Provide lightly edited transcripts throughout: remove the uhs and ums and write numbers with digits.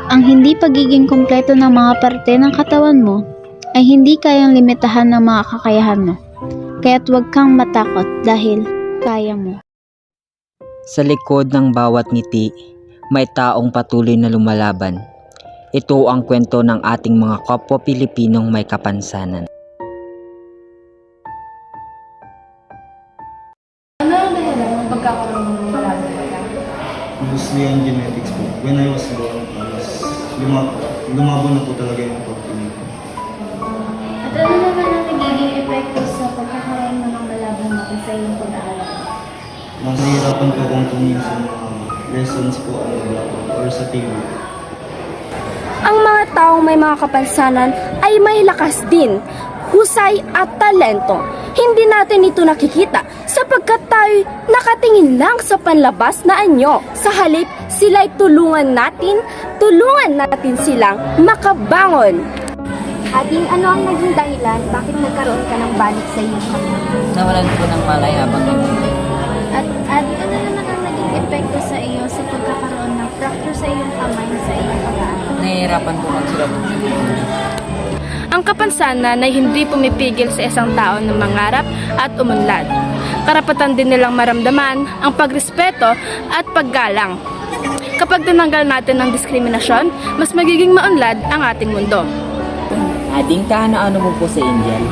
Ang hindi pagiging kumpleto ng mga parte ng katawan mo ay hindi kayang limitahan ng mga kakayahan mo. Kaya't huwag kang matakot dahil kaya mo. Sa likod ng bawat ngiti, may taong patuloy na lumalaban. Ito ang kwento ng ating mga kapwa Pilipinong may kapansanan. Ano ang dahilan ng pagkakaroon ng malalim ka? Mostly ang genetics po. When I was born, lumabo na po talaga yung protein ko. At ano naman ang nagiging epekto sa pagkakaroon ng malabong mata sa iyong pag-aaral? Mas nahihirapan po akong tumingin sa mga lessons po or sa TV. Ang mga taong may mga kapansanan ay may lakas din, husay at talento. Hindi natin ito nakikita sapagkat tayo nakatingin lang sa panlabas na anyo. Sa halip, sila'y tulungan natin silang makabangon. Ading, ano ang naging dahilan? Bakit nagkaroon ka ng balik sa iyong kamay? Nawalan ko ng malay habang nabuhay. At ano naman ang naging epekto sa iyo sa pagkakaroon ng fracture sa iyong kamay sa iyong pag-aaral? Nahihirapan ko magsulat ng Ang kapansanan ay hindi pumipigil sa isang tao na mangarap at umunlad. Karapatan din nilang maramdaman ang pagrespeto at paggalang. Kapag tinanggal natin ang diskriminasyon, mas magiging maunlad ang ating mundo. Ading, kaano-ano mo po sa Indian?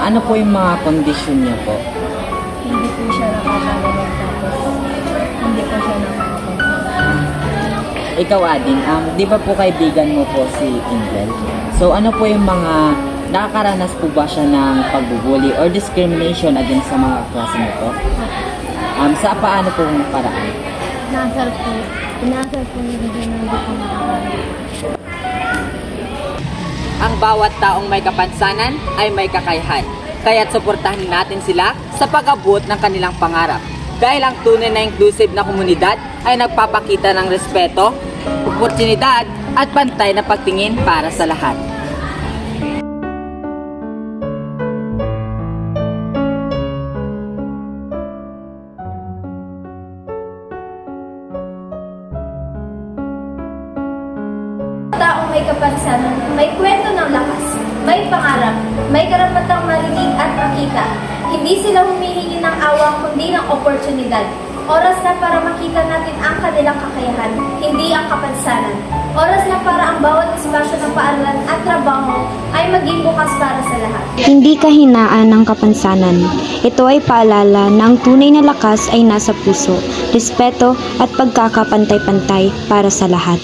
Ano po yung mga kondisyon niya po? Hindi po siya nakakalalag tapos hindi po siya nakakapagpapalala. Ikaw, Ading, di ba po kaibigan mo po si Angel? So ano po yung mga nakakaranas po ba siya ng pagbubuli or discrimination against sa mga klase mo po? Sa paano po yung paraan? Inasal po nilagyan ng hindi ko nakakalalag. Ang bawat taong may kapansanan ay may kakayahan. Kaya't suportahan natin sila sa pag-abot ng kanilang pangarap. Dahil ang tunay na inclusive na komunidad ay nagpapakita ng respeto, oportunidad at pantay na pagtingin para sa lahat. Taong may kapansanan, may kwento ng lakas, may pangarap, may karapatang marinig at makita. Hindi sila humihingi ng awa kundi ng oportunidad. Oras na para makita natin ang kanilang kakayahan, hindi ang kapansanan. Oras na para ang bawat espasyo ng paaralan at trabaho ay maging bukas para sa lahat. Hindi kahinaan ng kapansanan. Ito ay paalala na ang tunay na lakas ay nasa puso, respeto at pagkakapantay-pantay para sa lahat.